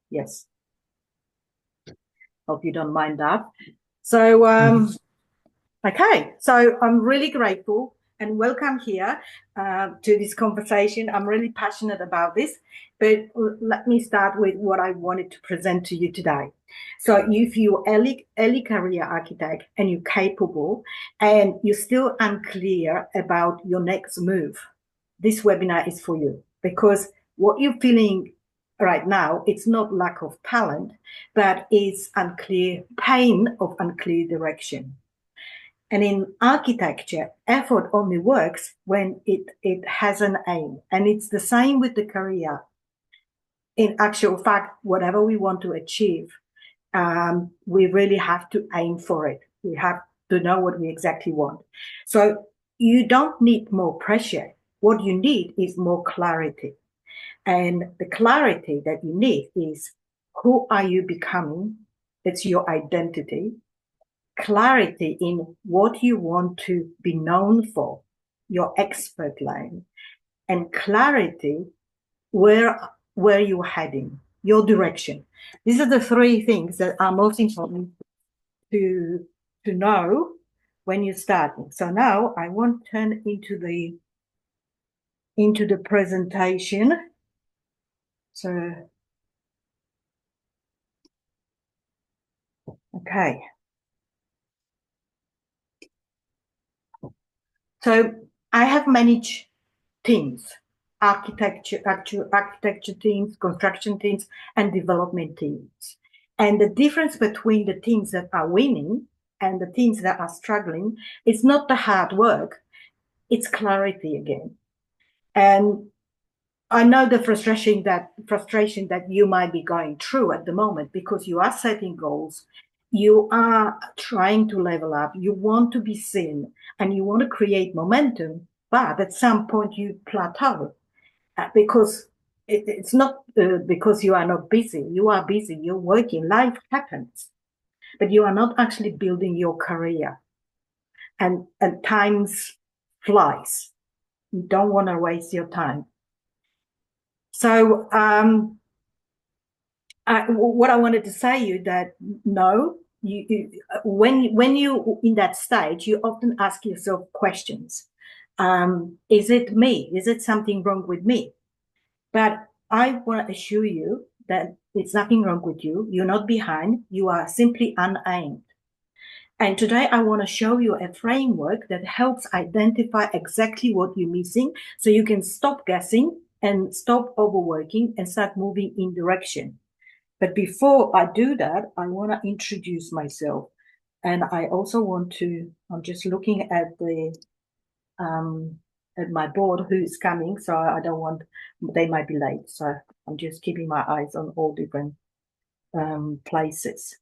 Yes. Hope you don't mind that. So, okay. So I'm really grateful and welcome here to this conversation. I'm really passionate about this, but let me start with what I wanted to present to you today. So if you're early career architect and you're capable and you're still unclear about your next move, this webinar is for you, because what you're feeling right now, it's not lack of talent, but it's unclear pain of unclear direction. And in architecture, effort only works when it has an aim. And it's the same with the career. In actual fact, whatever we want to achieve, we really have to aim for it. We have to know what we exactly want. So you don't need more pressure. What you need is more clarity. And the clarity that you need is, who are you becoming? It's your identity. Clarity in what you want to be known for, your expert line, and clarity where you're heading, your direction. These are the three things that are most important to know when you're starting. So now I want to turn into the presentation. So okay. So I have managed teams, architecture teams, construction teams, and development teams. And the difference between the teams that are winning and the teams that are struggling is not the hard work, it's clarity again. And I know the frustration that you might be going through at the moment, because you are setting goals, you are trying to level up, you want to be seen, and you want to create momentum, but at some point you plateau because it's not because you are not busy. You are busy, you're working, life happens, but you are not actually building your career, and times flies. You don't want to waste your time. So what I wanted to say you that no, when you in that stage, you often ask yourself questions. Is it me? Is it something wrong with me? But I want to assure you that it's nothing wrong with you. You're not behind. You are simply unaimed. And today I want to show you a framework that helps identify exactly what you're missing, so you can stop guessing and stop overworking and start moving in direction. But before I do that, I want to introduce myself. And I also want to, I'm just looking at my board who's coming, so I don't want, they might be late. So I'm just keeping my eyes on all different places.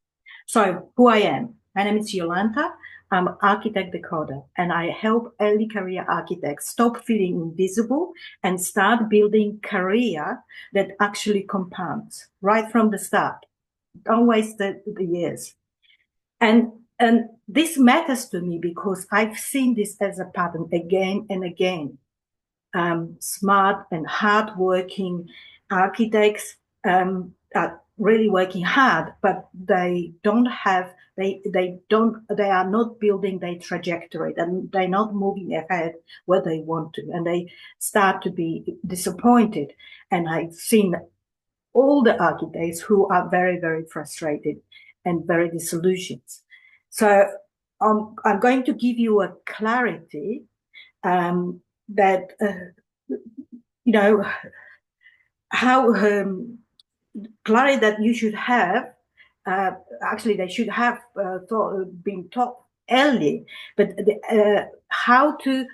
So who I am, my name is Jolanta. I'm architect decoder, and I help early career architects stop feeling invisible and start building career that actually compounds right from the start. Don't waste the years. And this matters to me because I've seen this as a pattern again and again. Smart and hardworking architects are really working hard, but they are not building their trajectory, and they're not moving ahead where they want to, and they start to be disappointed. And I've seen all the architects who are very, very frustrated and very disillusioned. So I'm going to give you a clarity that you know how clarity that you should have. Actually, they should have been taught early, but how to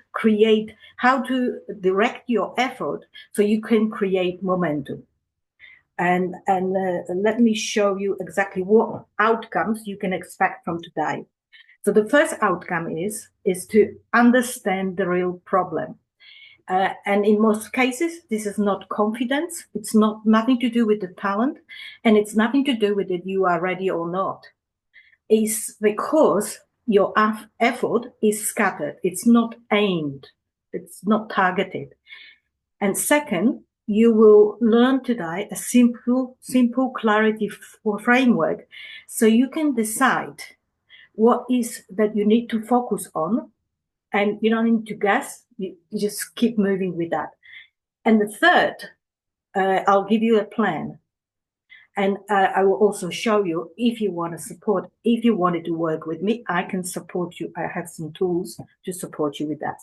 direct your effort so you can create momentum. And let me show you exactly what outcomes you can expect from today. So the first outcome is to understand the real problem. And in most cases, this is not confidence. It's nothing to do with the talent, and it's nothing to do with it you are ready or not. It's because your effort is scattered. It's not aimed. It's not targeted. And second, you will learn today a simple clarity framework, so you can decide what is that you need to focus on, and you don't need to guess. You just keep moving with that. And the third, I'll give you a plan. And I will also show you, if you want to support, if you wanted to work with me, I can support you. I have some tools to support you with that.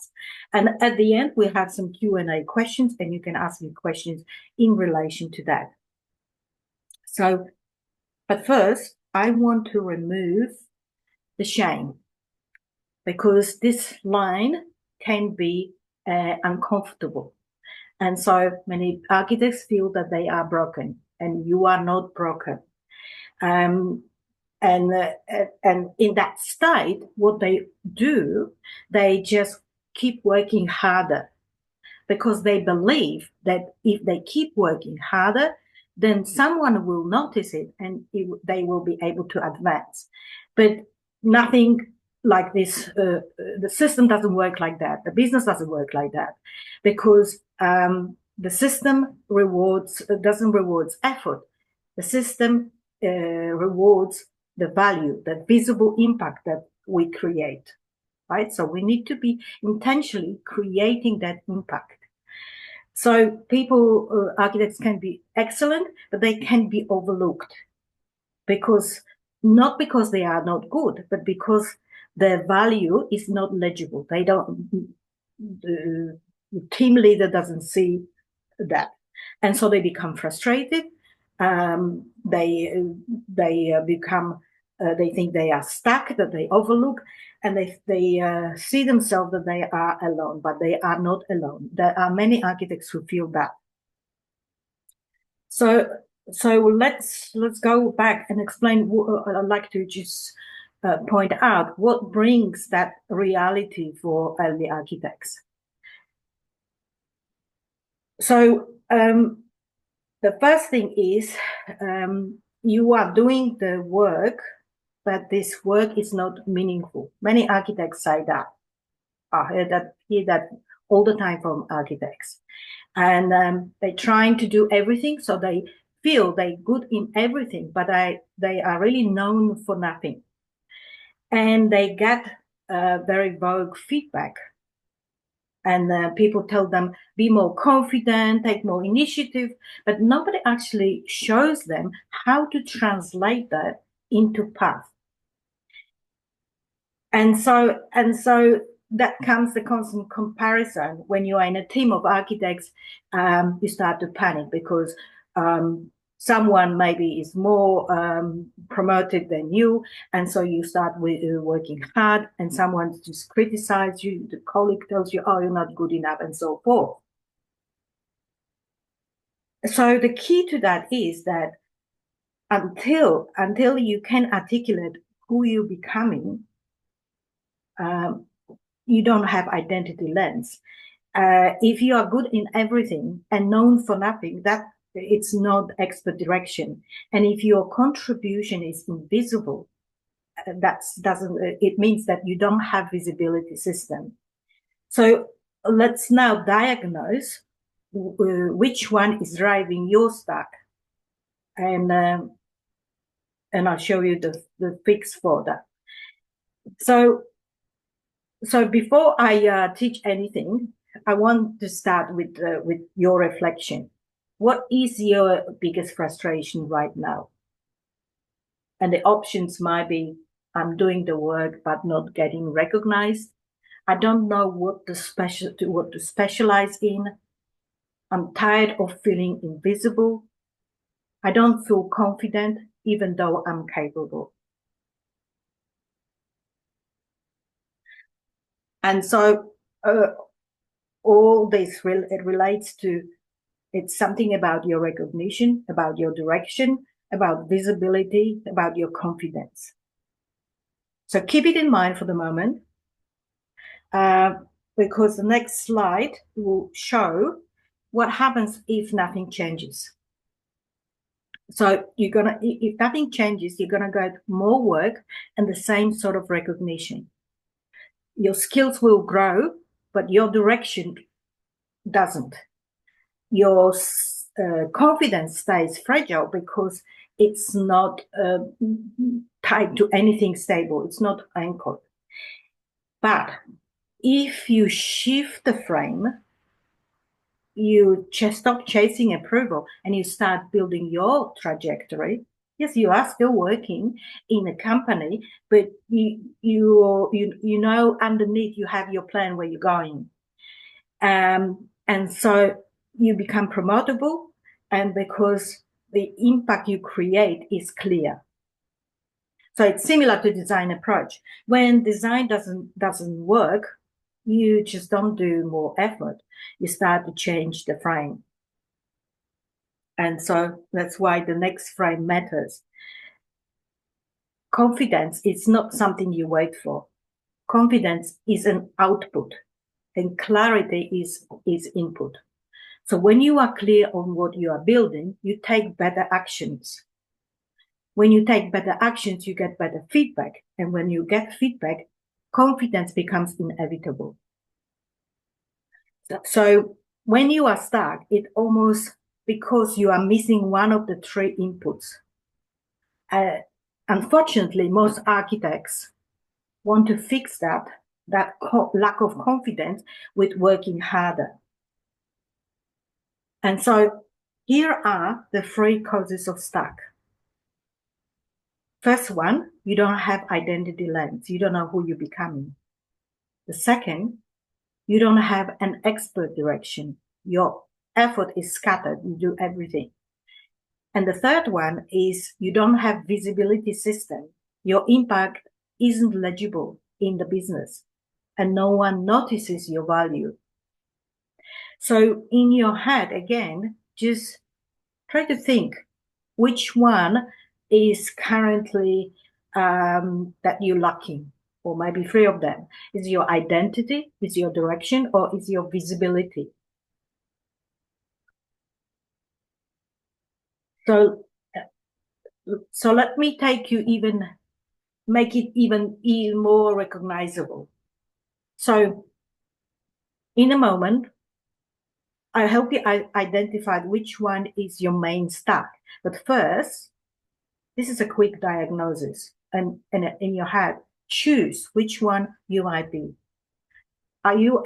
And at the end, we have some Q&A questions, and you can ask me questions in relation to that. So, but first, I want to remove the shame, because this line can be uncomfortable. And so many architects feel that they are broken, and you are not broken. And in that state, what they do, they just keep working harder, because they believe that if they keep working harder, then someone will notice it, and they will be able to advance. But nothing like this, the system doesn't work like that. The business doesn't work like that, because the system doesn't reward effort. The system rewards the value, the visible impact that we create, right? So we need to be intentionally creating that impact. So architects can be excellent, but they can be overlooked, not because they are not good, but because their value is not legible. The team leader doesn't see that. And so they become frustrated. They think they are stuck, that they overlook, and they see themselves that they are alone, but they are not alone. There are many architects who feel that. So let's go back and explain. I'd like to just point out what brings that reality for early architects. So the first thing is you are doing the work, but this work is not meaningful. Many architects say that. I hear that all the time from architects. And they're trying to do everything, so they feel they're good in everything, but they are really known for nothing. And they get very vague feedback. And people tell them, be more confident, take more initiative, but nobody actually shows them how to translate that into path. And so that comes the constant comparison. When you are in a team of architects, you start to panic, because someone maybe is more promoted than you, and so you start working hard, and someone just criticizes you, the colleague tells you, oh, you're not good enough, and so forth. So the key to that is that until you can articulate who you're becoming, you don't have identity lens. If you are good in everything and known for nothing, that it's not expert direction. And if your contribution is invisible, it means that you don't have visibility system. So let's now diagnose which one is driving your stack, and I'll show you the fix for that. So before I teach anything, I want to start with your reflection. What is your biggest frustration right now? And the options might be, I'm doing the work but not getting recognized. I don't know what to specialize in. I'm tired of feeling invisible. I don't feel confident even though I'm capable. And so all this it relates to, it's something about your recognition, about your direction, about visibility, about your confidence. So keep it in mind for the moment, because the next slide will show what happens if nothing changes. So if nothing changes, you're gonna get more work and the same sort of recognition. Your skills will grow, but your direction doesn't. your confidence stays fragile because it's not tied to anything stable. It's not anchored. But if you shift the frame, you just stop chasing approval and you start building your trajectory. Yes, you are still working in a company, but you know underneath you have your plan where you're going. And so you become promotable, and because the impact you create is clear. So it's similar to design approach. When design doesn't work, you just don't do more effort. You start to change the frame. And so that's why the next frame matters. Confidence is not something you wait for. Confidence is an output, and clarity is input. So when you are clear on what you are building, you take better actions. When you take better actions, you get better feedback. And when you get feedback, confidence becomes inevitable. So when you are stuck, it almost because you are missing one of the three inputs. Unfortunately, most architects want to fix that lack of confidence with working harder. And so here are the three causes of stuck. First one, you don't have identity lens. You don't know who you're becoming. The second, you don't have an expert direction. Your effort is scattered. You do everything. And the third one is you don't have visibility system. Your impact isn't legible in the business and no one notices your value. So in your head, again, just try to think which one is currently that you're lacking, or maybe three of them. Is your identity, is your direction, or is your visibility? So let me make it even more recognizable. So in a moment, I help you identify which one is your main stack. But first, this is a quick diagnosis. And in your head, choose which one you might be. Are you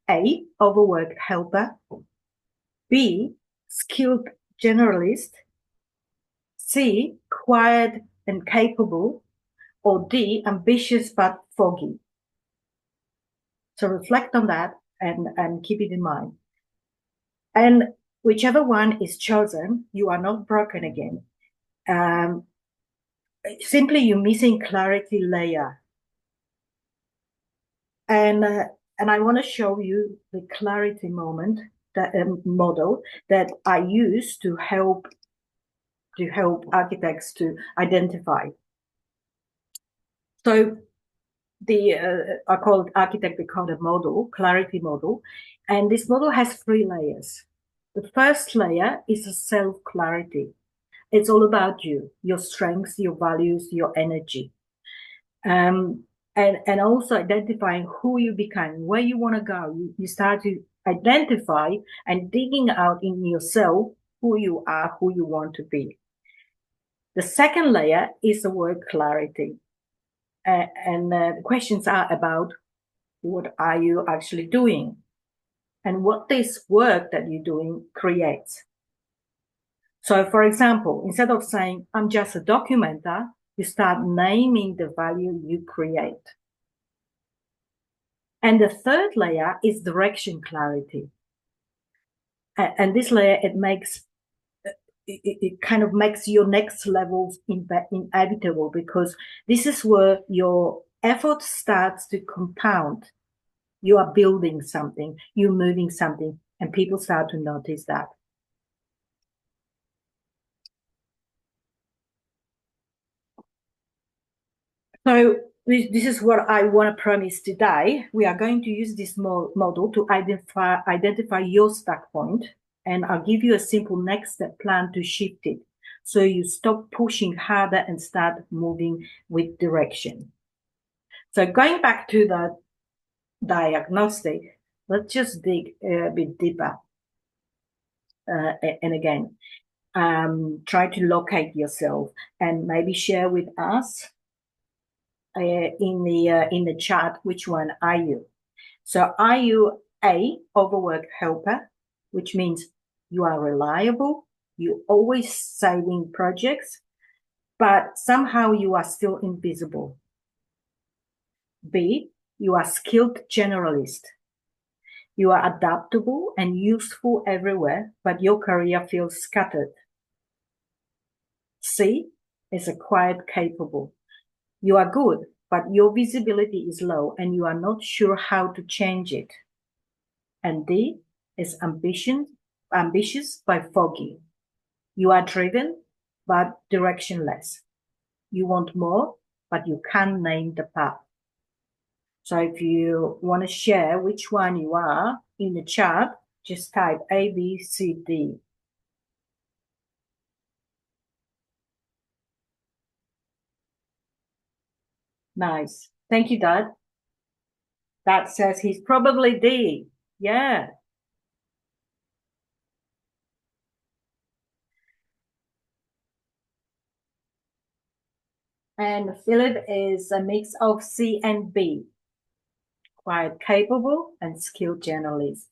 A, overworked helper, B, skilled generalist, C, quiet and capable, or D, ambitious but foggy? So reflect on that and keep it in mind. And whichever one is chosen, you are not broken again. Simply you're missing clarity layer. And I want to show you the clarity model that I use to help architects to identify. So I call it architect decoder model, clarity model, and this model has three layers. The first layer is a self-clarity. It's all about you, your strengths, your values, your energy. And also identifying who you become, where you want to go. You start to identify and digging out in yourself who you are, who you want to be. The second layer is the word clarity. And the questions are about what are you actually doing and what this work that you're doing creates. So, for example, instead of saying, I'm just a documenter, you start naming the value you create. And the third layer is direction clarity. And this layer, it kind of makes your next levels inevitable, because this is where your effort starts to compound. You are building something, you're moving something, and people start to notice that. So this is what I want to promise today. We are going to use this model to identify your stuck point, and I'll give you a simple next step plan to shift it. So you stop pushing harder and start moving with direction. So going back to the diagnostic, let's just dig a bit deeper. and again, try to locate yourself and maybe share with us in the chat which one are you. So are you A, overworked helper, which means you are reliable, you always saving projects, but somehow you are still invisible. B, you are skilled generalist. You are adaptable and useful everywhere, but your career feels scattered. C is a quiet capable. You are good, but your visibility is low and you are not sure how to change it. And D is ambitious but foggy. You are driven but directionless. You want more, but you can't name the path. So if you want to share which one you are in the chat, just type A, B, C, D. Nice. Thank you, Dad. That says he's probably D. Yeah. And Philip is a mix of C and B. Quite capable and skilled generalist.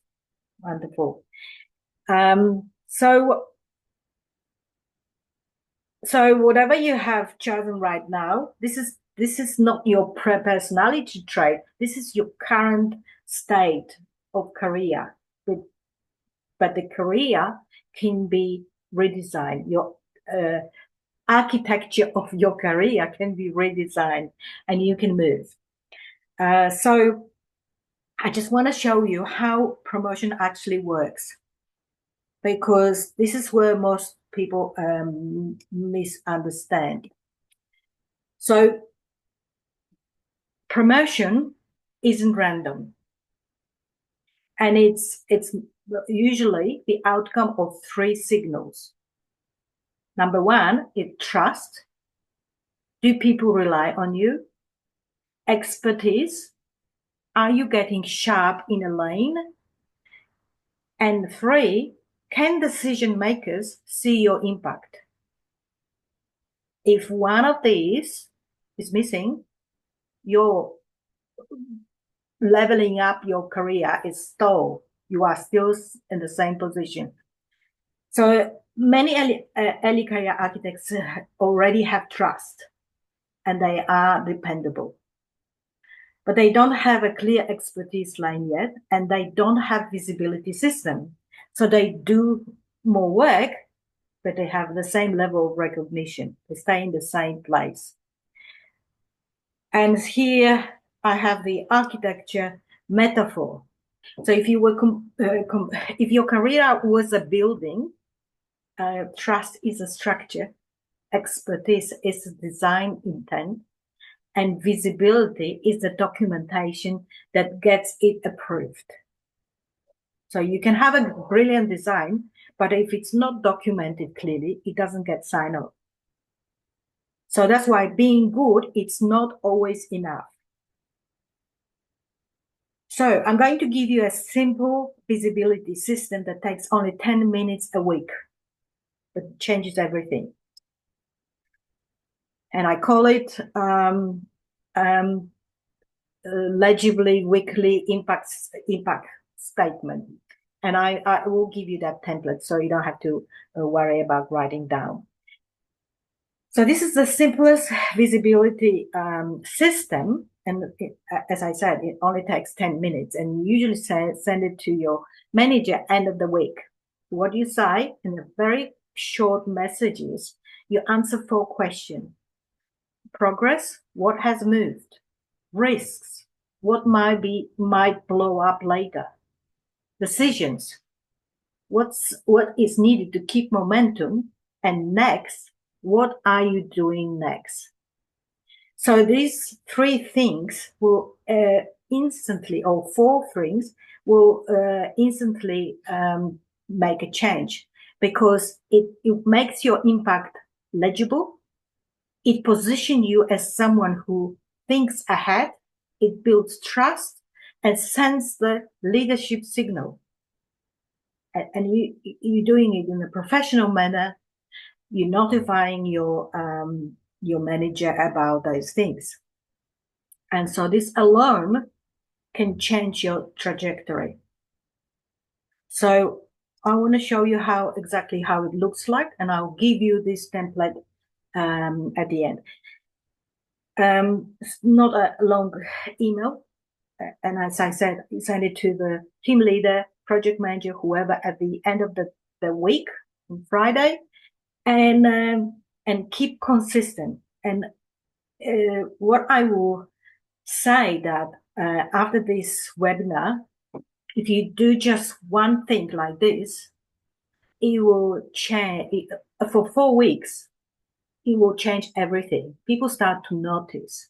Wonderful. So whatever you have chosen right now, this is not your personality trait. This is your current state of career. But the career can be redesigned. Your architecture of your career can be redesigned and you can move. So I just want to show you how promotion actually works, because this is where most people misunderstand. So promotion isn't random, and it's usually the outcome of three signals. Number one is trust. Do people rely on you? Expertise. Are you getting sharp in a lane? And three, can decision makers see your impact? If one of these is missing, your leveling up your career is stalled. You are still in the same position. So many early career architects already have trust and they are dependable. But they don't have a clear expertise line yet, and they don't have visibility system. So they do more work, but they have the same level of recognition. They stay in the same place. And here I have the architecture metaphor. So if you were if your career was a building, trust is a structure, expertise is a design intent, and visibility is the documentation that gets it approved. So you can have a brilliant design, but if it's not documented clearly, it doesn't get signed off. So that's why being good, it's not always enough. So I'm going to give you a simple visibility system that takes only 10 minutes a week, but changes everything. And I call it legibly weekly impact statement. And I will give you that template so you don't have to worry about writing down. So this is the simplest visibility system. And as I said, it only takes 10 minutes, and you usually send it to your manager end of the week. What do you say? In the very short messages, you answer 4 questions. Progress, what has moved? Risks, what might blow up later? Decisions, what is needed to keep momentum? And next, what are you doing next? So these 3 things will instantly, or 4 things will instantly make a change, because it makes your impact legible. It positions you as someone who thinks ahead. It builds trust and sends the leadership signal. and you're doing it in a professional manner. You're notifying your manager about those things. And so this alone can change your trajectory. So I want to show you exactly how it looks like, and I'll give you this template at the end. It's not a long email. And as I said, you send it to the team leader, project manager, whoever at the end of the week on Friday, and keep consistent. And what I will say that after this webinar, if you do just one thing like this, it will change for 4 weeks. It will change everything. People start to notice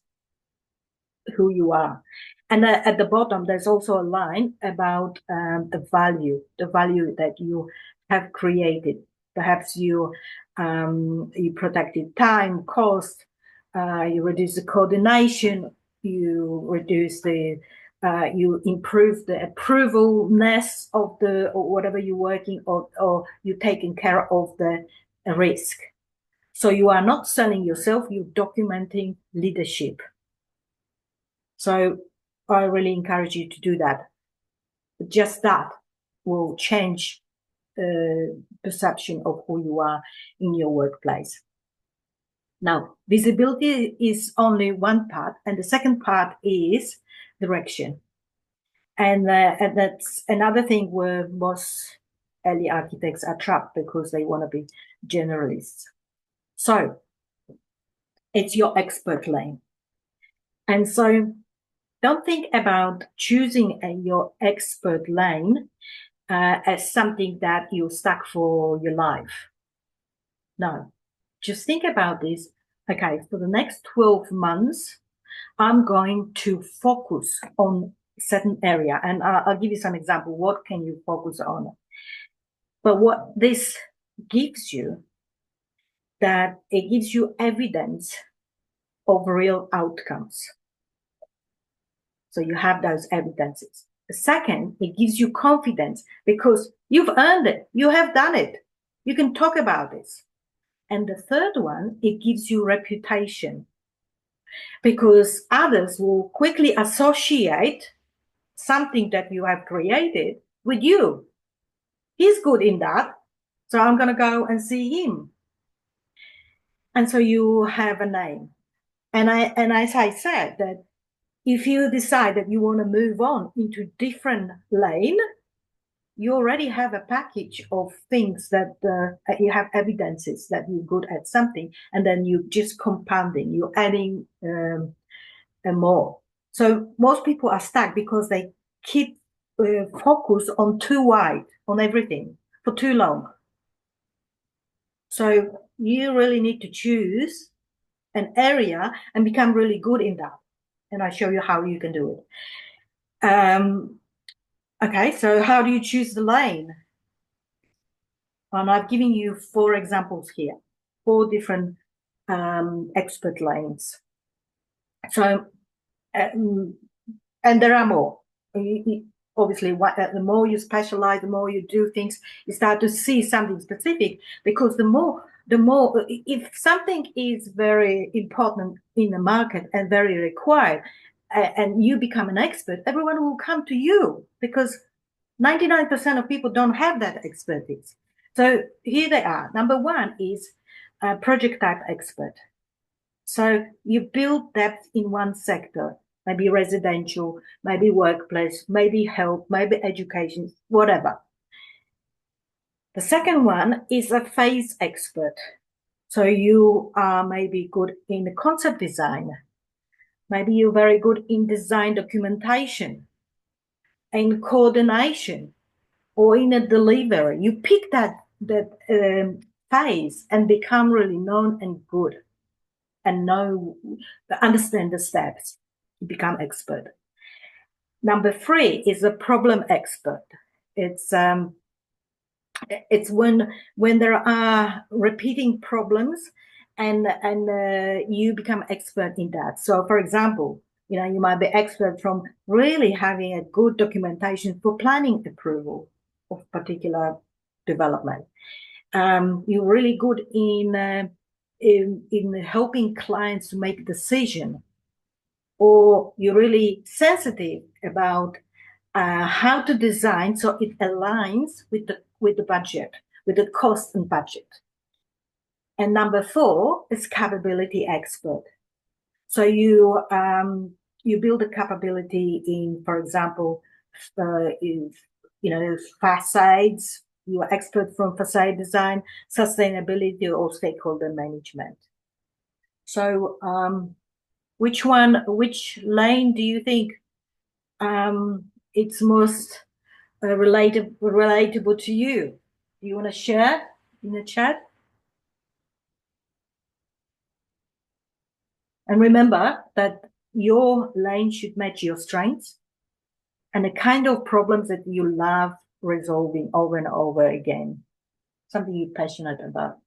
who you are. And at the bottom, there's also a line about the value that you have created. Perhaps you protected time, cost, you reduce the coordination, you reduce you improve the approvalness of or whatever you're working on, or you're taking care of the risk. So you are not selling yourself, you're documenting leadership. So I really encourage you to do that. Just that will change perception of who you are in your workplace. Now, visibility is only one part, and the second part is direction. And that's another thing where most early architects are trapped because they want to be generalists. So it's your expert lane. And so don't think about choosing your expert lane as something that you're stuck for your life. No, just think about this. Okay, for the next 12 months, I'm going to focus on a certain area. And I'll give you some example. What can you focus on? But what this gives you, that it gives you evidence of real outcomes. So you have those evidences. The second, it gives you confidence because you've earned it. You have done it. You can talk about this. And the third one, it gives you reputation because others will quickly associate something that you have created with you. He's good in that, so I'm going to go and see him. And so you have a name. And as I said, that if you decide that you want to move on into different lane, you already have a package of things that you have evidences that you're good at something, and then you just compounding, you're adding more. So most people are stuck because they keep focus on too wide on everything for too long. So you really need to choose an area and become really good in that. And I show you how you can do it. Okay, so how do you choose the lane? And I've given you 4 examples here, 4 different expert lanes. So, and there are more. Obviously, the more you specialize, the more you do things, you start to see something specific. Because the more, if something is very important in the market and very required, and you become an expert, everyone will come to you because 99% of people don't have that expertise. So here they are. Number 1 is a project type expert. So you build depth in one sector, maybe residential, maybe workplace, maybe health, maybe education, whatever. The second one is a phase expert. So you are maybe good in the concept design. Maybe you're very good in design documentation, in coordination, or in a delivery. You pick that phase and become really known and good and understand the steps. You become expert. Number 3 is a problem expert. It's when there are repeating problems and you become expert in that. So for example, you might be expert from really having a good documentation for planning approval. of particular development. You're really good in helping clients to make a decision, or you're really sensitive about how to design so it aligns with the budget, with the cost and budget. And number 4 is capability expert. So you build a capability in, for example, facades. You are expert from facade design, sustainability, or stakeholder management. So which lane do you think it's most relatable to you? Do you want to share in the chat? And remember that your lane should match your strengths and the kind of problems that you love resolving over and over again, something you're passionate about.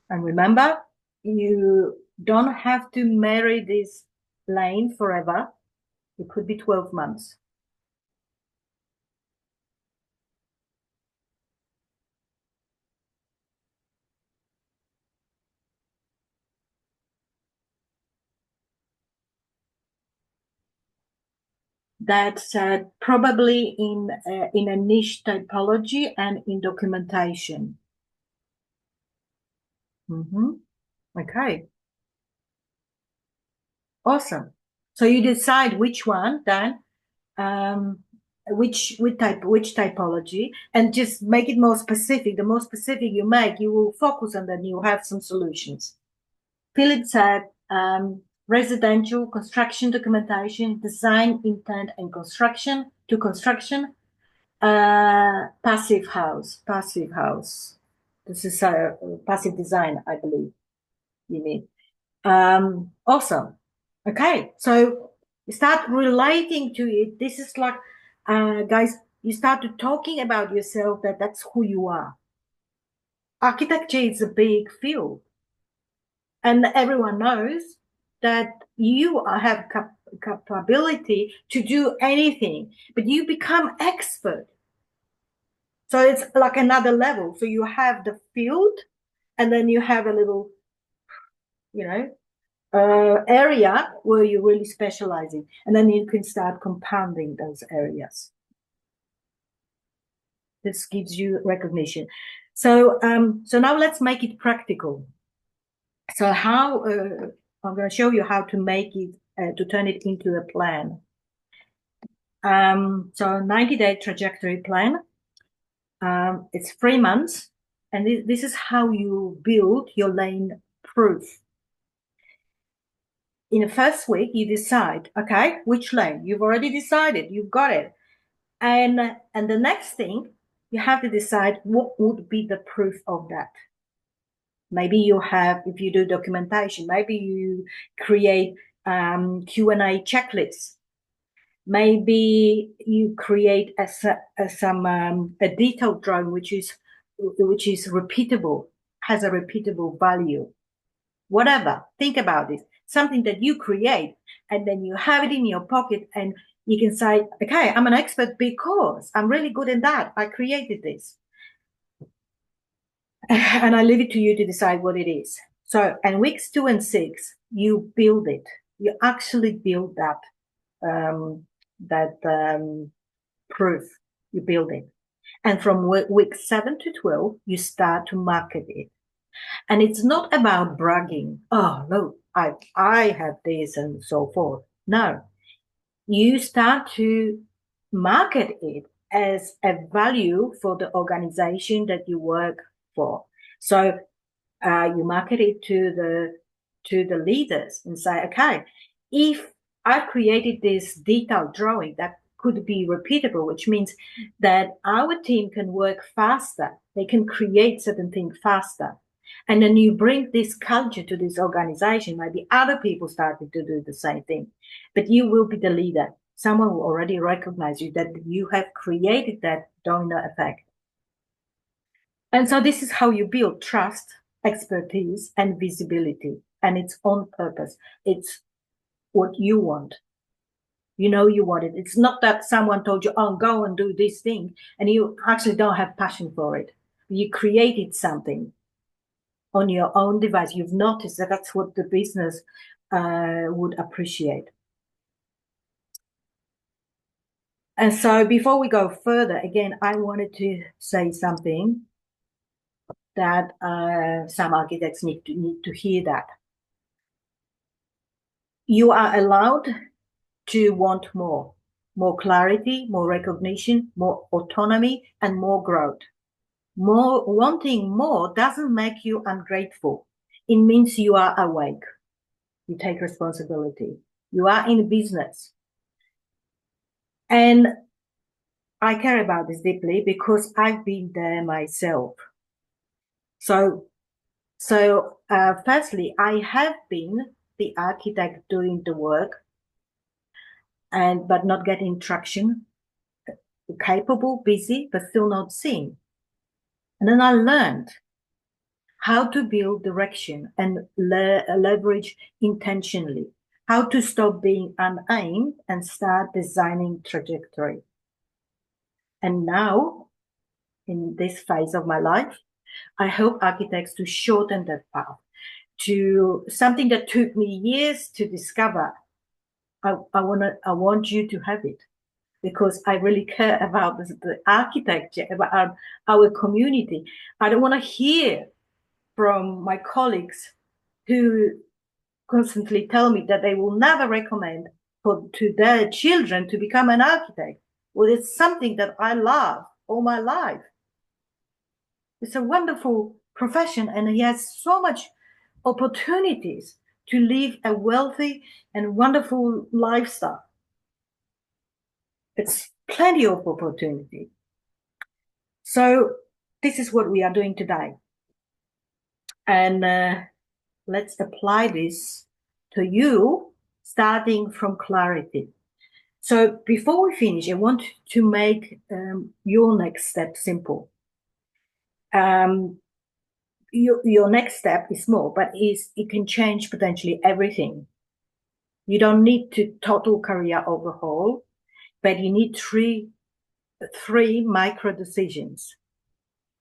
And remember, you don't have to marry this lane forever. It could be 12 months. That's probably in a niche typology and in documentation. Okay. Awesome. So you decide which one then, which typology, and just make it more specific. The more specific you make, you will focus on that. You have some solutions. Philip said, residential construction documentation, design intent and construction to construction, passive house. This is passive design, I believe you mean. Awesome. Okay, so you start relating to it. This is like, guys, you start talking about yourself, that's who you are. Architecture is a big field, and everyone knows that you have capability to do anything, but you become expert. So it's like another level. So you have the field, and then you have a little, area where you really specialize in, and then you can start compounding those areas. This gives you recognition. So now let's make it practical. So how I'm going to show you how to make it to turn it into a plan. So 90-day trajectory plan. It's 3 months, and this is how you build your lane proof. In the first week, you decide, okay, which lane? You've already decided, you've got it. And the next thing, you have to decide what would be the proof of that. Maybe you have, if you do documentation, maybe you create Q&A checklists. Maybe you create a detailed drawing which is repeatable, has a repeatable value. Whatever, think about it. Something that you create, and then you have it in your pocket, and you can say, okay, I'm an expert because I'm really good in that. I created this. And I leave it to you to decide what it is. So, and weeks 2 and 6, you build it. You actually build that proof. You build it. And from week 7 to 12, you start to market it. And it's not about bragging. Oh, look, I have this and so forth. No, you start to market it as a value for the organization that you work for. So you market it to the leaders and say, okay, if I've created this detailed drawing that could be repeatable, which means that our team can work faster. They can create certain things faster. And then you bring this culture to this organization. Maybe other people started to do the same thing, but you will be the leader. someone will already recognize you, that you have created that domino effect. And so this is how you build trust, expertise, and visibility, and it's on purpose. It's what you want. You know you want it. It's not that someone told you, oh, go and do this thing, and you actually don't have passion for it. You created something on your own device. You've noticed that that's what the business would appreciate. And so before we go further, again, I wanted to say something that some architects need to hear that. You are allowed to want more clarity, more recognition, more autonomy, and more growth. Wanting more doesn't make you ungrateful. It means you are awake. You take responsibility. You are in business. And I care about this deeply because I've been there myself. So firstly, I have been the architect doing the work but not getting traction, capable, busy, but still not seen. And then I learned how to build direction and leverage intentionally, how to stop being unaimed and start designing trajectory. And now, in this phase of my life, I help architects to shorten that path to something that took me years to discover. I want you to have it because I really care about the architecture, about our community. I don't want to hear from my colleagues who constantly tell me that they will never recommend to their children to become an architect. Well, it's something that I love all my life. It's a wonderful profession, and he has so much opportunities to live a wealthy and wonderful lifestyle. It's plenty of opportunity. So this is what we are doing today. And let's apply this to you, starting from clarity. So before we finish, I want to make your next step simple. Your next step is small, but it can change potentially everything. You don't need to total career overhaul, but you need three micro decisions.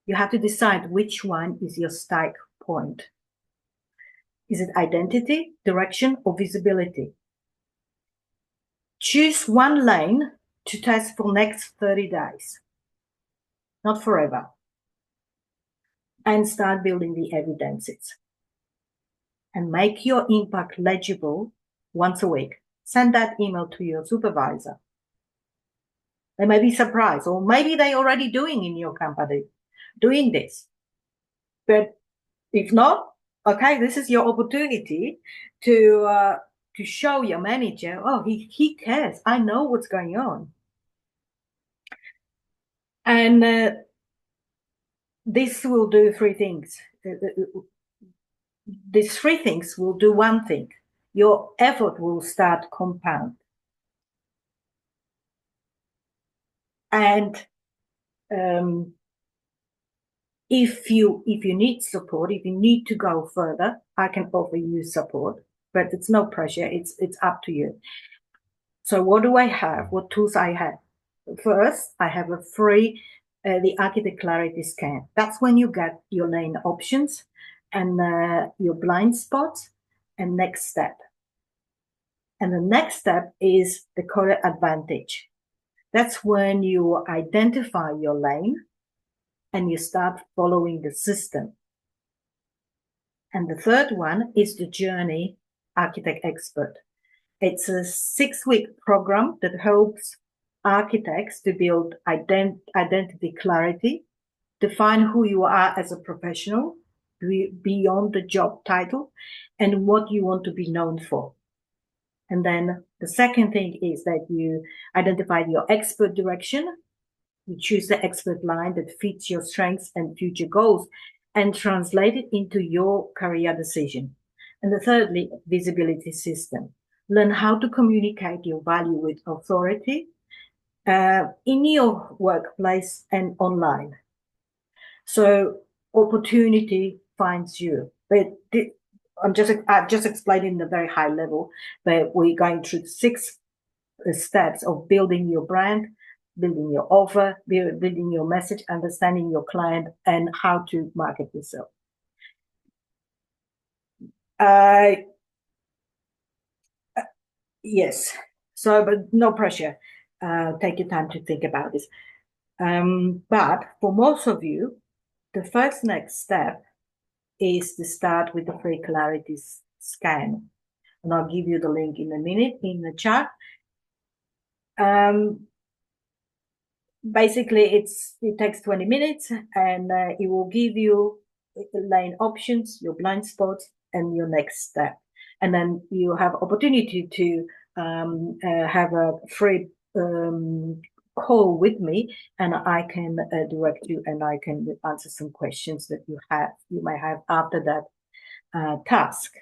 You have to decide which one is your stake point. Is it identity, direction, or visibility? Choose one lane to test for next 30 days, not forever, and start building the evidences. And make your impact legible once a week. Send that email to your supervisor. They may be surprised, or maybe they're already doing in your company, doing this. But if not, okay, this is your opportunity to show your manager, oh, he cares. I know what's going on. And this will do three things. These three things will do one thing. Your effort will start compound. And if you need support, if you need to go further, I can offer you support, but it's no pressure. It's up to you. So what do I have? What tools I have? First, I have a free the Architect Clarity Scan. That's when you get your lane options and your blind spots and next step. And the next step is the Decoder Advantage. That's when you identify your lane and you start following the system. And the third one is the Journey Architect Expert. It's a 6-week program that helps architects to build identity clarity, define who you are as a professional beyond the job title, and what you want to be known for. And then the second thing is that you identify your expert direction. You choose the expert line that fits your strengths and future goals and translate it into your career decision. And the thirdly, visibility system. learn how to communicate your value with authority in your workplace and online. So opportunity finds you. But I've just explained in a very high level, but we're going through 6 steps of building your brand, building your offer, building your message, understanding your client, and how to market yourself. Yes. So, but no pressure. Take your time to think about this. But for most of you, the first next step is to start with the free clarity scan. And I'll give you the link in a minute in the chat. Basically, it takes 20 minutes and it will give you lane options, your blind spots, and your next step. And then you have opportunity to have a free call with me, and I can direct you and I can answer some questions that you may have after that task.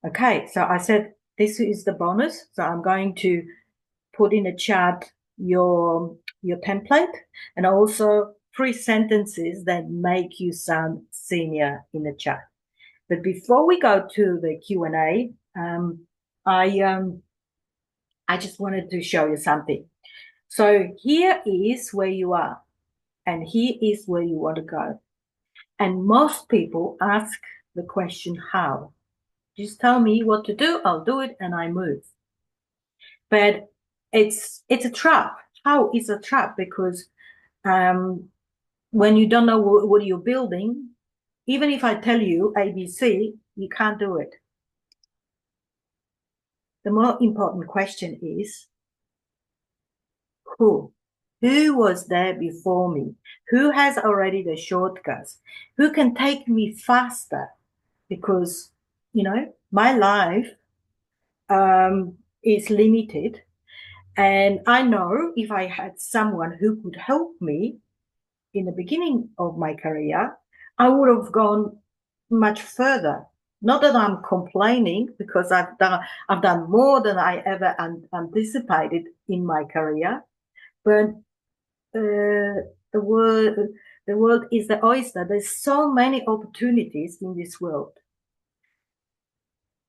Okay, so I said this is the bonus. So I'm going to put in a chat your template and also 3 sentences that make you sound senior in the chat. But before we go to the Q&A, I just wanted to show you something. So here is where you are, and here is where you want to go. And most people ask the question, how? Just tell me what to do, I'll do it, and I move. But it's a trap. How is a trap? Because when you don't know what you're building, even if I tell you ABC, you can't do it. The more important question is, who? Who was there before me? Who has already the shortcuts? Who can take me faster? Because, my life is limited. And I know if I had someone who could help me in the beginning of my career, I would have gone much further. Not that I'm complaining, because I've done more than I ever anticipated in my career, but the world is the oyster. There's so many opportunities in this world.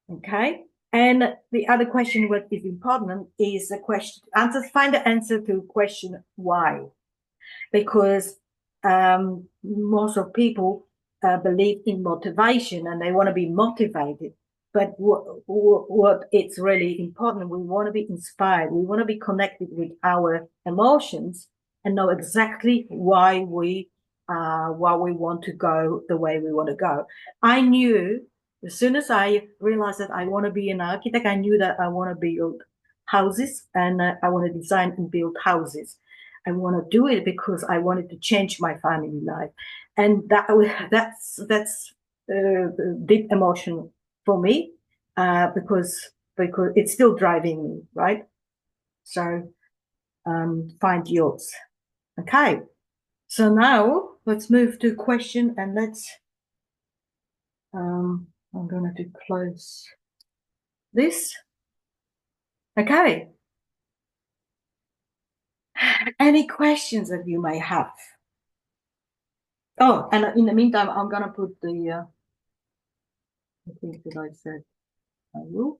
Okay. And the other question, what is important, is the question. Find the answer to question why, because most of people believe in motivation and they want to be motivated. But what it's really important, we want to be inspired. We want to be connected with our emotions and know exactly why we want to go the way we want to go. I knew as soon as I realized that I want to be an architect, I knew that I want to build houses and I want to design and build houses. I want to do it because I wanted to change my family life, and that's deep emotion for me because it's still driving me, right? So find yours. Okay, so now let's move to question, and let's. I'm going to close this. Okay. Any questions that you may have? Oh, and in the meantime, I'm going to put the things that I said I will.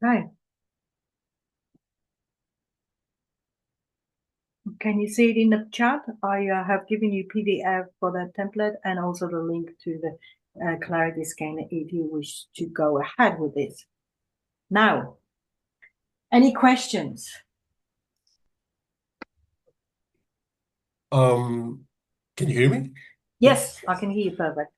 Okay. Can you see it in the chat? I have given you PDF for that template and also the link to the clarity scanner if you wish to go ahead with this. Now, any questions? Can you hear me? Yes, I can hear you perfect.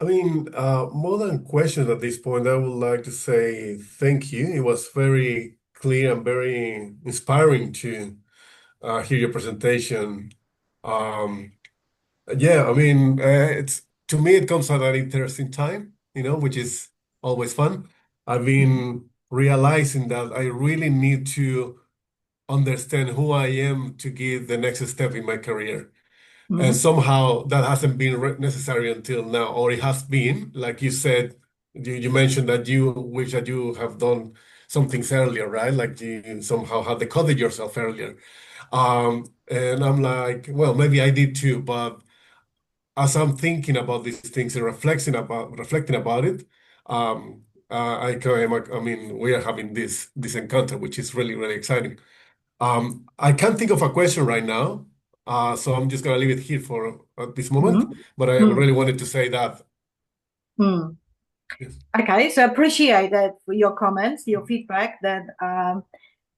I mean, more than questions at this point, I would like to say thank you. It was very clear and very inspiring to hear your presentation. Um, yeah, I mean, it's to me, it comes at an interesting time, which is always fun. I've Mhm. been realizing that I really need to understand who I am to give the next step in my career. And Mhm. somehow that hasn't been necessary until now, or it has been, like you said, you mentioned that you wish that you have done some things earlier, right? Like you somehow had decoded yourself earlier. And I'm like, well, maybe I did too, but as I'm thinking about these things and reflecting about it, I mean, we are having this encounter, which is really, really exciting. I can't think of a question right now, so I'm just gonna leave it here for at this moment. Mhm. But I Mhm. really wanted to say that. Mhm. Yes. Okay, so appreciate that for your comments, your feedback that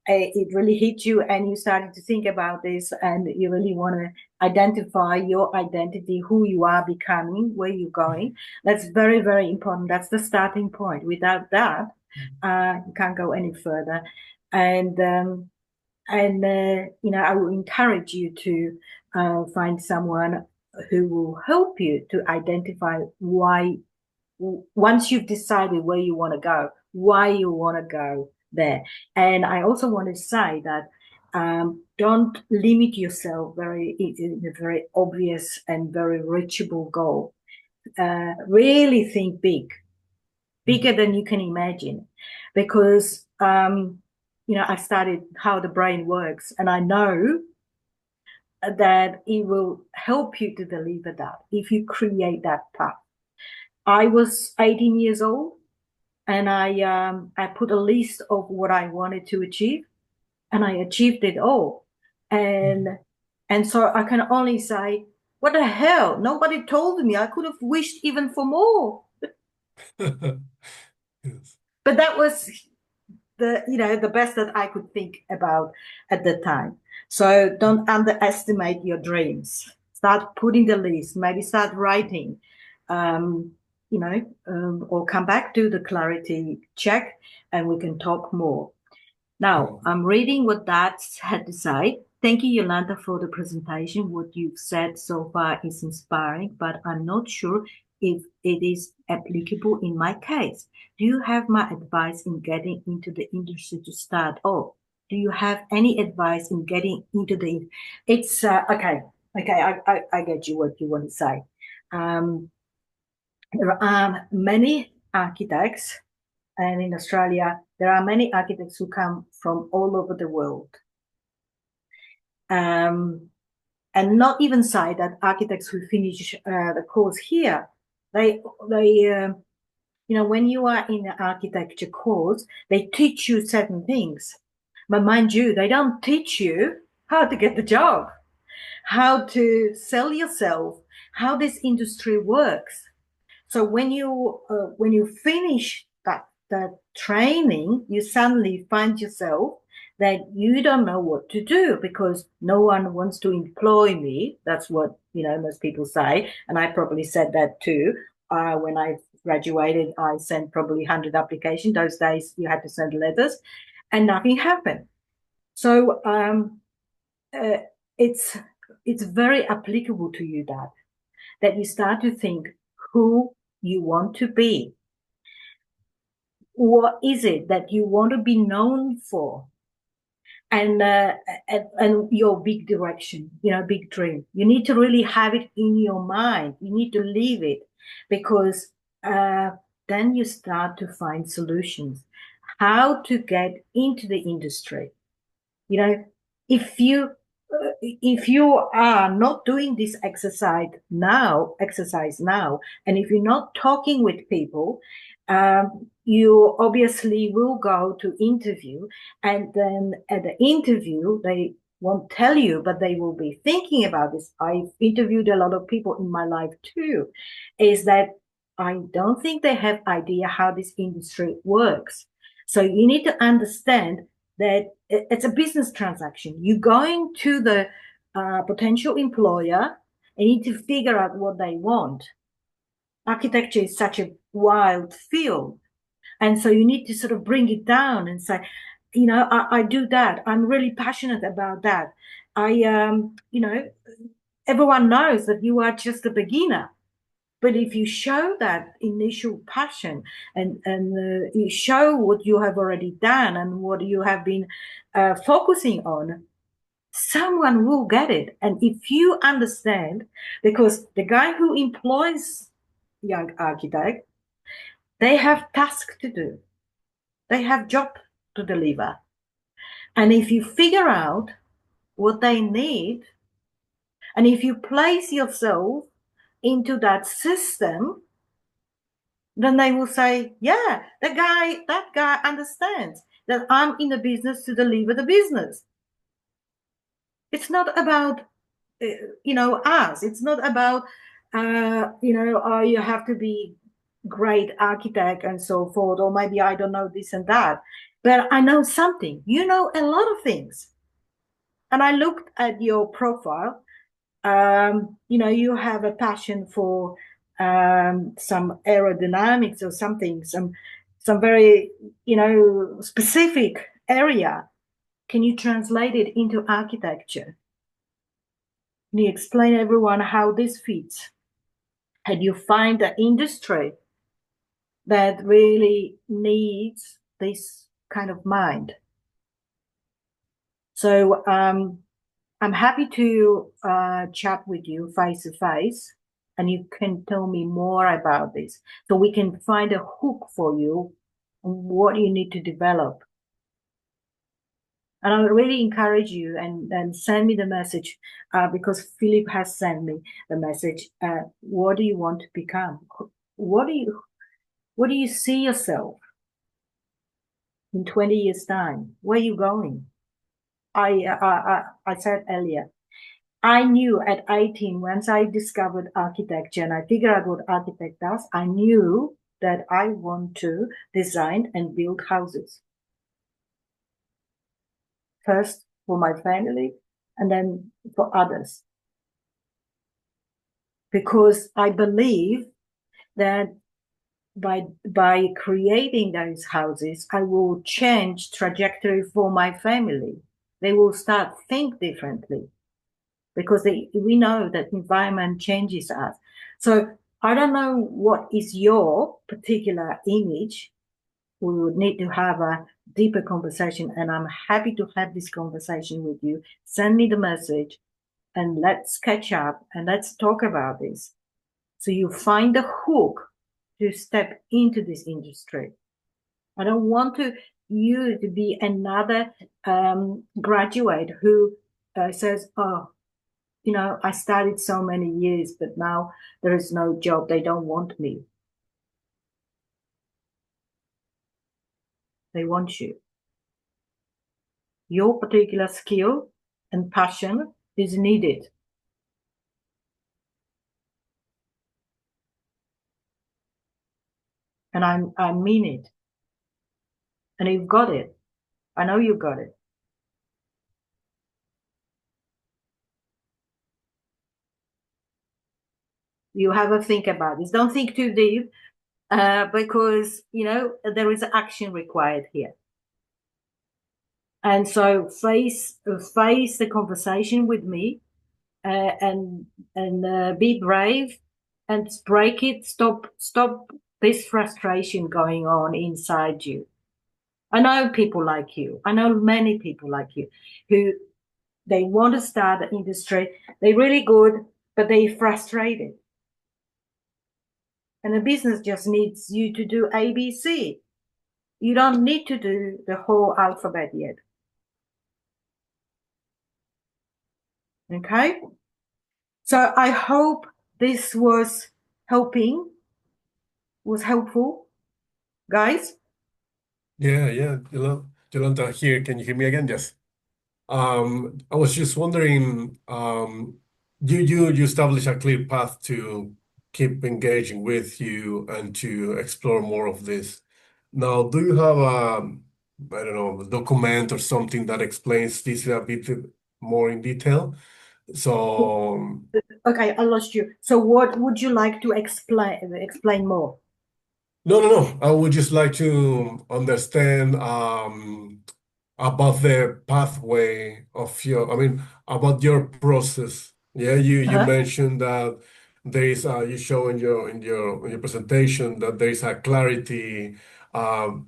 it really hit you and you started to think about this and you really want to identify your identity, who you are becoming, where you're going. That's very, very important. That's the starting point. Without that, you can't go any further. And I will encourage you to find someone who will help you to identify why once you've decided where you want to go, why you want to go there. And I also want to say that don't limit yourself in a very obvious and very reachable goal. Really think big, bigger than you can imagine, because I studied how the brain works, and I know that it will help you to deliver that if you create that path. I was 18 years old and I put a list of what I wanted to achieve, and I achieved it all. And and so I can only say, what the hell? Nobody told me. I could have wished even for more. Yes. But that was the best that I could think about at the time. So don't underestimate your dreams. Start putting the list. Maybe start writing. Um, or come back to the clarity check, and we can talk more. Now, Mm. I'm reading what Dad had to say. Thank you, Jolanta, for the presentation. What you've said so far is inspiring, but I'm not sure if it is applicable in my case. Do you have my advice in getting into the industry to start off? Do you have any advice in getting into the? It's okay. Okay, I get you what you want to say. Um, there are many architects, and in Australia, there are many architects who come from all over the world. Um, and not even say that architects who finish the course here, they when you are in the architecture course, they teach you certain things. But mind you, they don't teach you how to get the job, how to sell yourself, how this industry works. So when you finish that training, you suddenly find yourself that you don't know what to do because no one wants to employ me. That's what most people say, and I probably said that too. When I graduated, I sent probably 100 applications. Those days, you had to send letters, and nothing happened. So uh, it's it's very applicable to you that you start to think who you want to be. What is it that you want to be known for? And, and your big direction, big dream. You need to really have it in your mind. You need to live it because then you start to find solutions. How to get into the industry. You know, if you are not doing this exercise now, and if you're not talking with people, you obviously will go to interview, and then at the interview they won't tell you, but they will be thinking about this. I've interviewed a lot of people in my life too, is that I don't think they have idea how this industry works. So you need to understand that it's a business transaction. You're going to the potential employer and need to figure out what they want. architecture is such a wild field. And so you need to sort of bring it down and say, I do that. I'm really passionate about that. Everyone knows that you are just a beginner. But if you show that initial passion and you show what you have already done and what you have been focusing on, someone will get it. And if you understand, because the guy who employs young architect, they have tasks to do, they have job to deliver. And if you figure out what they need, and if you place yourself into that system, then they will say, yeah, that guy understands that I'm in the business to deliver the business. It's not about, us. It's not about, oh, you have to be great architect and so forth, or maybe I don't know this and that, but I know something. You know a lot of things. And I looked at your profile. You have a passion for some aerodynamics or something, some very, specific area. Can you translate it into architecture? Can you explain to everyone how this fits? And you find the industry that really needs this kind of mind. So I'm happy to chat with you face to face, and you can tell me more about this. So we can find a hook for you on what you need to develop. And I really encourage you and send me the message because Philip has sent me the message. What do you want to become? What do you see yourself in 20 years' time? Where are you going? I said earlier, I knew at 18, once I discovered architecture and I figured out what architect does, I knew that I want to design and build houses. First for my family and then for others. Because I believe that by creating those houses, I will change trajectory for my family. They will start think differently because we know that environment changes us. So I don't know what is your particular image. We would need to have a deeper conversation, and I'm happy to have this conversation with you. Send me the message and let's catch up and let's talk about this. So you find the hook to step into this industry. I don't want you to be another graduate who says, oh, I studied so many years, but now there is no job. They don't want me. They want you. Your particular skill and passion is needed. And I mean it. And you've got it. I know you got it. You have a think about this. Don't think too deep because, there is action required here. And so face the conversation with me and be brave and break it. Stop this frustration going on inside you. I know people like you. I know many people like you who they want to start the industry. They're really good, but they're frustrated. And the business just needs you to do ABC. You don't need to do the whole alphabet yet. Okay? So I hope this was helpful, guys. Yeah. Jolanta, here, can you hear me again? Yes. I was just wondering, you establish a clear path to keep engaging with you and to explore more of this. Now, do you have I don't know, a document or something that explains this a bit more in detail? So, okay, I lost you. So what would you like to explain more? No, no, no. I would just like to understand about the pathway of your, I mean, about your process. Yeah, you Uh-huh. mentioned that there is you show in your presentation that there is a clarity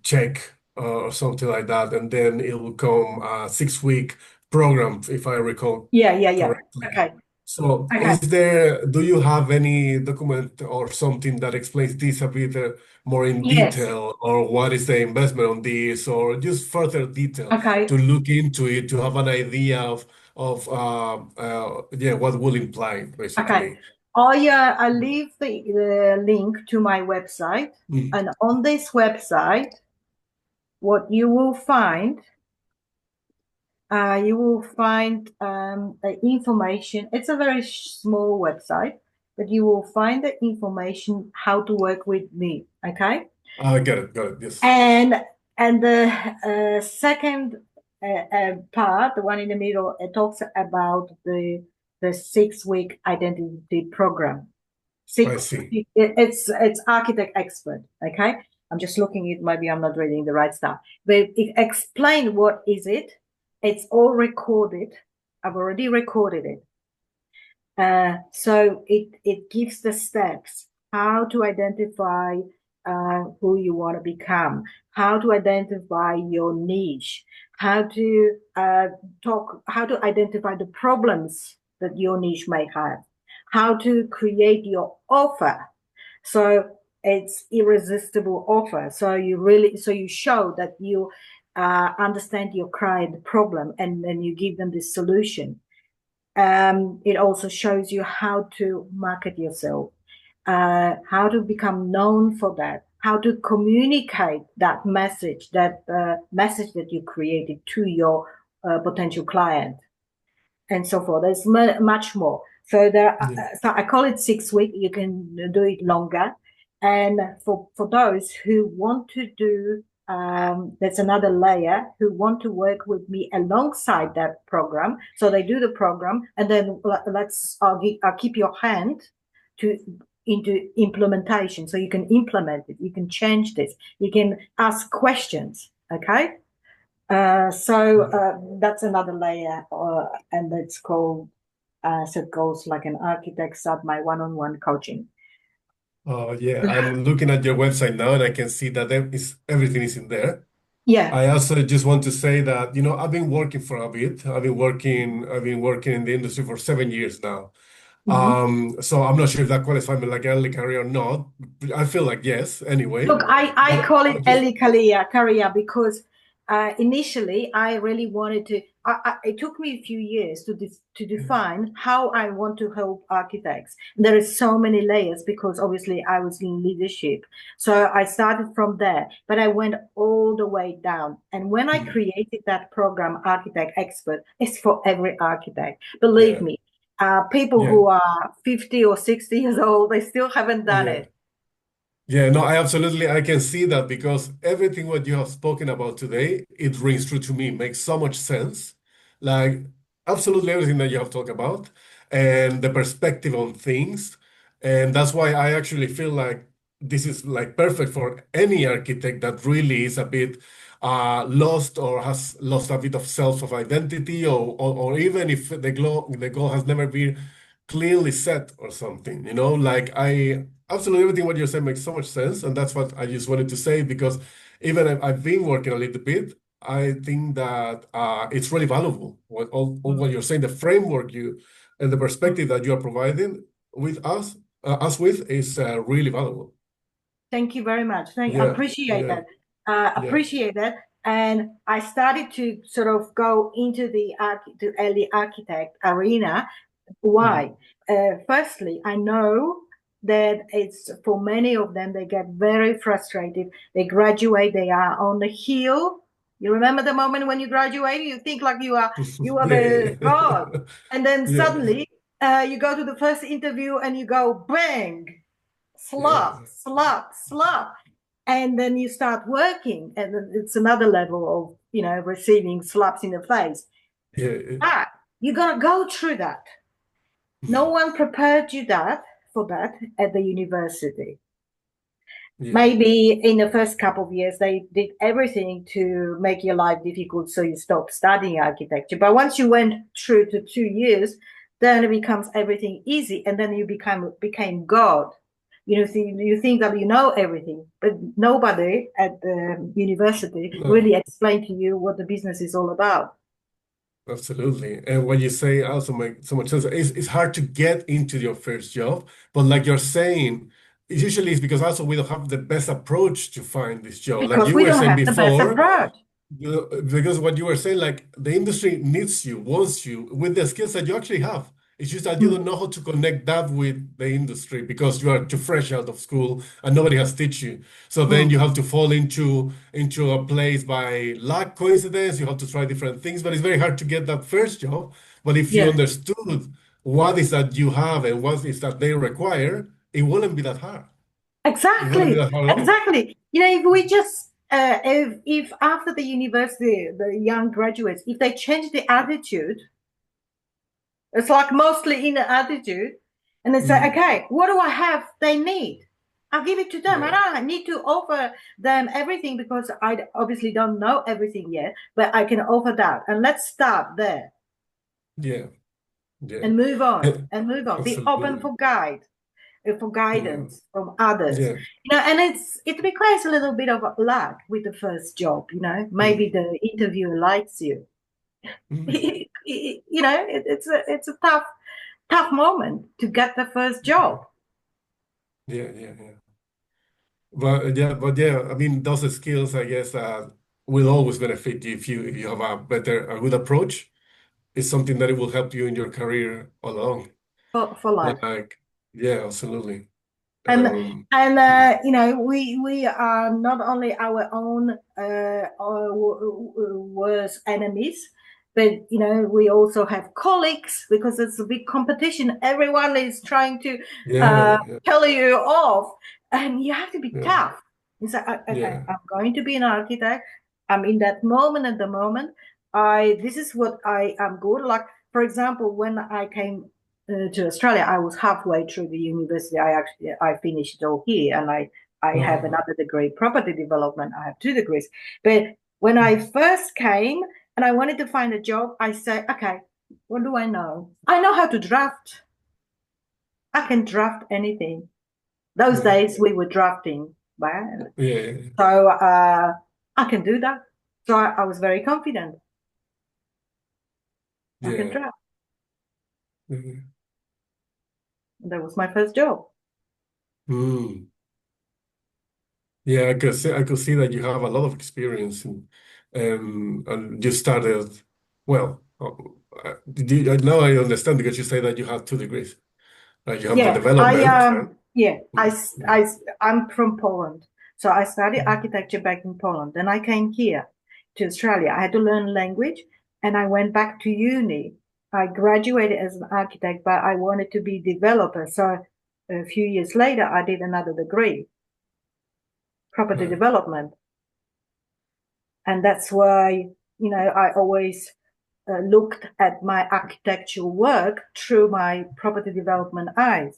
check or something like that, and then it will come a 6 week program, if I recall Yeah, yeah, yeah. correctly. Okay, So, okay. do you have any document or something that explains this a bit more in Yes. detail, or what is the investment on this, or just further detail Okay. to look into it to have an idea of yeah, what will imply Okay. basically. I leave the link to my website, Mm. and on this website, what you will find the information. It's a very small website, but you will find the information how to work with me. Okay. Got it, yes. And the second part, the one in the middle, it talks about the 6 week identity program. I Six, see. it's architect expert. Okay, I'm just looking at, maybe I'm not reading the right stuff, but it explain what is it. It's all recorded. I've already recorded it. So it gives the steps how to identify who you want to become, how to identify your niche, how to how to identify the problems that your niche may have, how to create your offer. So it's irresistible offer. So you show that you understand your client problem, and then you give them the solution. It also shows you how to market yourself, how to become known for that, how to communicate that message that you created to your potential client, and so forth. There's much more. Yeah. So I call it 6 week. You can do it longer, and for those who want to do, there's another layer who want to work with me alongside that program. So they do the program, and then I'll keep your hand to into implementation, so you can implement it. You can change this. You can ask questions. Okay. That's another layer, and it's called, so it goes like an architect sub my one-on-one coaching. Oh yeah, I'm looking at your website now and I can see that everything is in there. Yeah. I also just want to say that, I've been working for a bit. I've been working in the industry for 7 years now. Mhm. So I'm not sure if that qualifies me like early career or not. I feel like yes, anyway. Look, I But call I it just early career because initially I really wanted to. It took me a few years to define how I want to help architects. There is so many layers because obviously I was in leadership, so I started from there, but I went all the way down. And when I mm, created that program, Architect Expert, it's for every architect. Believe yeah, me, people yeah, who are 50 or 60 years old, they still haven't done yeah. it. Yeah, no, I can see that because everything what you have spoken about today, it rings true to me, makes so much sense. Like absolutely everything that you have talked about and the perspective on things. And that's why I actually feel like this is like perfect for any architect that really is a bit lost or has lost a bit of self of identity, or even if the goal has never been clearly set or something, like I absolutely everything what you're saying makes so much sense, and that's what I just wanted to say because even if I've been working a little bit, I think that it's really valuable. All what you're saying, the framework you and the perspective that you are providing with us with is really valuable. Thank you very much. Yeah, Appreciate yeah, that. yeah. Appreciate that. And I started to sort of go into the early architect arena. Mm. Why? Firstly, I know that it's for many of them, they get very frustrated. They graduate, they are on the hill. You remember the moment when you graduate, you think like you are Yeah, the god, yeah, and then yeah, suddenly you go to the first interview and you go bang, yeah, slap, slap, slap. And then you start working, and it's another level of, receiving slaps in the face. yeah, But you got to go through that. No one prepared you that for that at the university. Yeah. Maybe in the first couple of years, they did everything to make your life difficult, so you stopped studying architecture. But once you went through to 2 years, then it becomes everything easy, and then you became God. You think that you know everything, but nobody at the university No. really explained to you what the business is all about. Absolutely. And what you say also makes so much sense. It's hard to get into your first job, but like you're saying, it usually is because also we don't have the best approach to find this job. Like Because you we were don't saying have the best before, approach. because what you were saying, like the industry needs you, wants you with the skills that you actually have. It's just that you don't Mm, know how to connect that with the industry because you are too fresh out of school and nobody has teach you. So then mm. you have to fall into a place by luck, coincidence. You have to try different things, but it's very hard to get that first job. But if you Yeah. understood what is that you have and what is that they require, it wouldn't be that hard. It wouldn't be Exactly, that hard at all. exactly. If we just if after the university, the young graduates, if they change the attitude, it's like mostly in the attitude, and they say, Mm, okay, what do I have they need? I'll give it to them. I yeah, don't need to offer them everything because I obviously don't know everything yet, but I can offer that. And let's start there yeah, yeah. and move on Eh, and move on. Be open Absolutely. for Yeah, guidance from others. yeah. And it requires a little bit of luck with the first job. Maybe Mm, the interviewer likes you. mm, It's a tough moment to get the first job. yeah, yeah, yeah. But yeah, I mean, those skills, I guess, will always benefit you if you have a good approach. It's something that it will help you in your career all along. For life. Like, yeah, absolutely. and Um, and mm, we are not only our own worst enemies, but we also have colleagues because it's a big competition. Everyone is trying to yeah, yeah, tell you off, and you have to be yeah, tough. You say, okay, yeah. I'm going to be an architect. I'm in that moment. At the moment, I this is what I am good. Like, for example, when I came to Australia, I was halfway through the university. I finished it all here, and I have Uh, another degree, property development. I have 2 degrees. But when I first came and I wanted to find a job, I said, okay, what do I know? I know how to draft. I can draft anything. Those yeah, days we were drafting, right? yeah, So I can do that. So I was very confident. I can yeah, draft. yeah. That was my first job. Mm. Yeah, I could see that you have a lot of experience and you started well. Now I understand because you say that you have 2 degrees. You have the Yeah, I development. yeah, Mm, mm, I'm from Poland, so I studied architecture back in Poland. Then I came here to Australia. I had to learn language, and I went back to uni. I graduated as an architect, but I wanted to be developer. So a few years later, I did another degree, property right. development, and that's why I always looked at my architectural work through my property development eyes.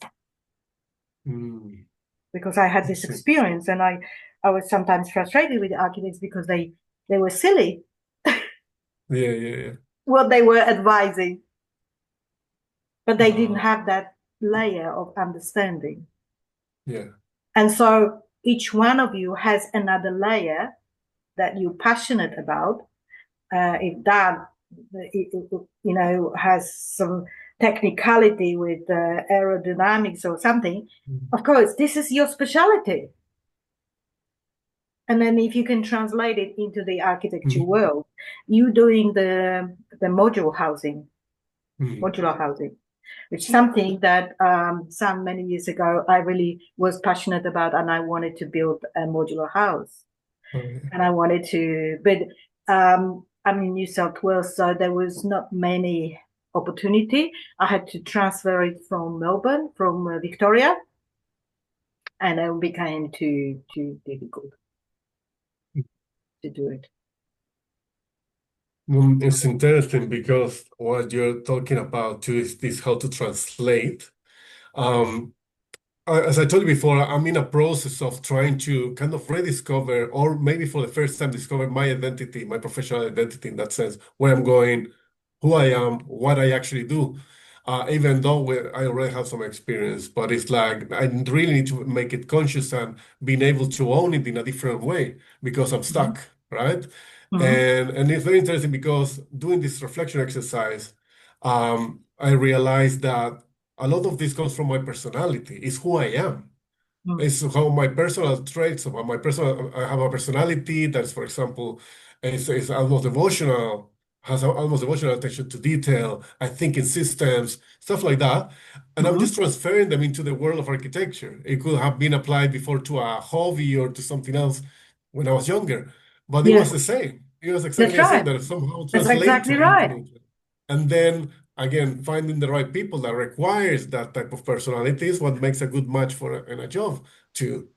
Mm, Because I had this interesting. experience, and I was sometimes frustrated with the architects because they were silly Yeah, yeah, yeah, what they were advising, but they didn't uh, have that layer of understanding. yeah. And so each one of you has another layer that you're passionate about. If that has some technicality with aerodynamics or something, Mm, of course this is your specialty. And then if you can translate it into the architecture mm, world, you doing the mm. modular housing, which is something that some many years ago I really was passionate about, and I wanted to build a modular house, Oh, yeah. and I wanted to, but I'm in New South Wales, so there was not many opportunity. I had to transfer it from Melbourne, from Victoria, and it became too difficult to do it. It's interesting because what you're talking about too is this how to translate. Um, as I told you before, I'm in a process of trying to kind of rediscover, or maybe for the first time, discover my identity, my professional identity in that sense, where I'm going, who I am, what I actually do. Even though I already have some experience, but it's like I really need to make it conscious and being able to own it in a different way because I'm Mhm. stuck, right? Mhm. And it's very interesting because doing this reflection exercise, I realized that a lot of this comes from my personality. It's who I am. Mhm. It's how my personal traits, about my personal, I have a personality that's, for example, is almost devotional, has almost devotional attention to detail. I think in systems, stuff like that. And I'm just Mhm. transferring them into the world of architecture. It could have been applied before to a hobby or to something else when I was younger, but it was Yes, the same. It was that's exactly the same right. that somehow That's exactly translated into right. nature. And then again, finding the right people that requires that type of personality is what makes a good match for in a job too.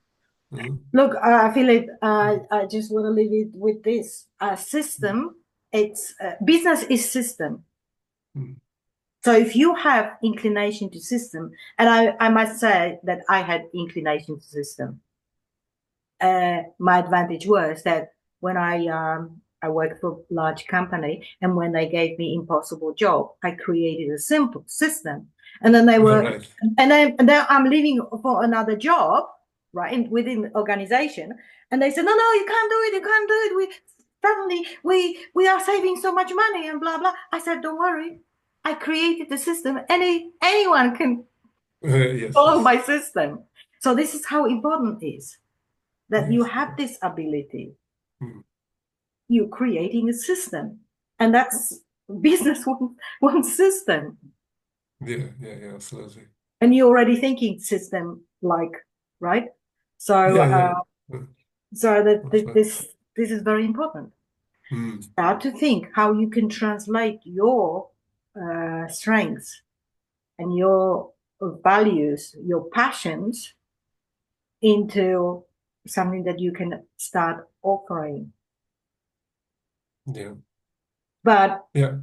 Mhm. Look, I feel it. I just want to leave it with this system. It's business is system. Mhm. So if you have inclination to system, and I must say that I had inclination to system. My advantage was that when I worked for a large company, and when they gave me impossible job, I created a simple system, and then they All were, right. and then I'm leaving for another job, right, within the organization, and they said, no, you can't do it, you can't do it. We are saving so much money and blah blah. I said, don't worry, I created the system. Anyone can Yes, follow yes. my system. So this is how important it is that you Yes. have this ability. Mhm. You're creating a system, and that's business one system, Yeah, yeah, yeah, absolutely. and you're already thinking system like, right? So Yeah, yeah. Yeah. so that That's right. this is very important. Mm. Start to think how you can translate your strengths and your values, your passions into something that you can start offering. Yeah. But Yeah.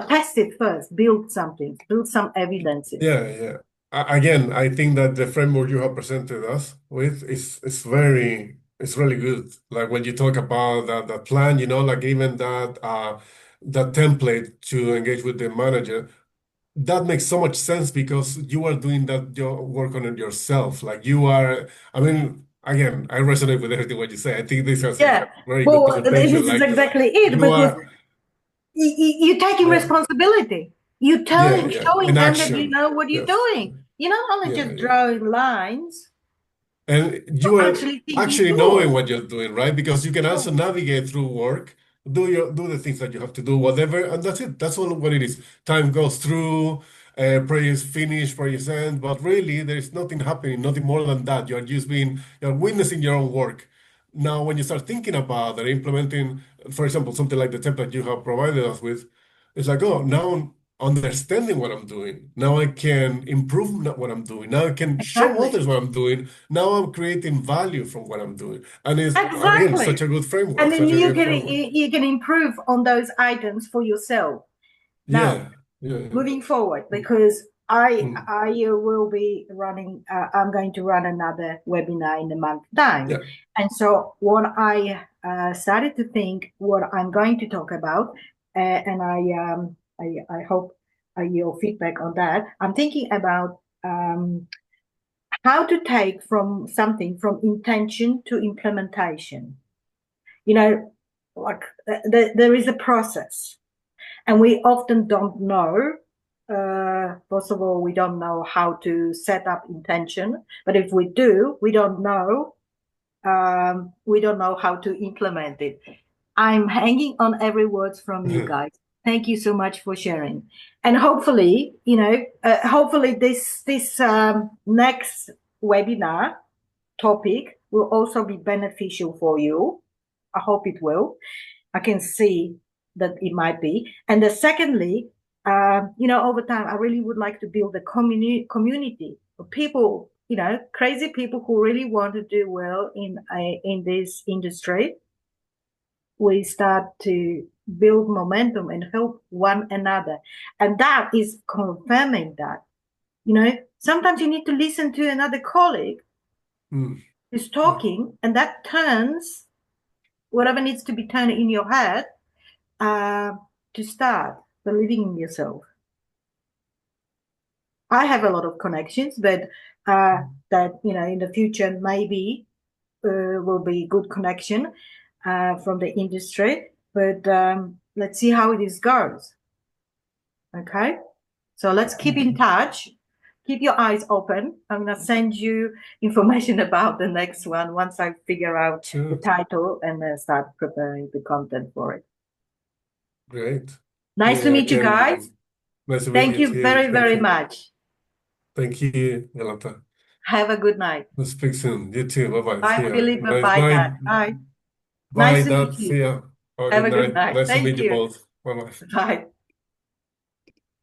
test it first, build something, build some evidences. Yeah, yeah. Again, I think that the framework you have presented us with is very it's really good. Like when you talk about that plan, like even that template to engage with the manager, that makes so much sense because you are doing that your work on it yourself. Like you are, I mean, again, I resonate with everything what you say. I think this has a Yeah. very good Well, presentation. this is Like exactly it you because are, you're taking yeah, responsibility. You're yeah, telling, yeah, showing in them that you action. know what you're Yes. doing. You're not only Yeah, just yeah. drawing lines, And you're you are actually thinking actually knowing through. what you're doing, right? Because you can also Oh, navigate through work, do the things that you have to do, whatever, and that's it. That's all what it is. Time goes through, projects finish, projects end, but really there is nothing happening, nothing more than that. You're witnessing your own work. Now, when you start thinking about that, implementing, for example, something like the template you have provided us with, it's like, oh, now understanding what I'm doing. Now I can improve what I'm doing. Now I can show exactly. others what I'm doing. Now I'm creating value from what I'm doing. And it's, again, Exactly. such a good framework, And then such a you good can framework. you can improve on those items for yourself. Now, Yeah, yeah, yeah. moving forward, because I Mm, I will be running. I'm going to run another webinar in a month time, yeah, and so what I started to think what I'm going to talk about, and I hope your feedback on that. I'm thinking about how to take from something from intention to implementation. You know, like there is a process and we often don't know. First of all, we don't know how to set up intention, but if we do, we don't know how to implement it. I'm hanging on every word from you yeah, guys. Thank you so much for sharing, and hopefully, hopefully this next webinar topic will also be beneficial for you. I hope it will. I can see that it might be. And the secondly, over time, I really would like to build a community of people, crazy people who really want to do well in this industry. We start to build momentum and help one another. And that is confirming that, sometimes you need to listen to another colleague Mm. who's talking, and that turns whatever needs to be turned in your head to start believing in yourself. I have a lot of connections, but that, in the future, maybe will be good connection from the industry. But let's see how this goes. Okay. So let's keep in touch. Keep your eyes open. I'm going to send you information about the next one once I figure out the Sure. title and start preparing the content for it. Great. Nice to meet you guys. Nice to meet Thank you you too. very, Thank very you. much. Thank you, Jolanta. Have a good night. We'll speak soon. You too. Bye-bye. See Bye, ya. Philip. Nice. Bye, Bye. Dad. Bye. Bye, Nice to Dad. meet See you. ya. Have a Have good a good night. night. Nice to Thank meet you you. both. Bye-bye. Bye.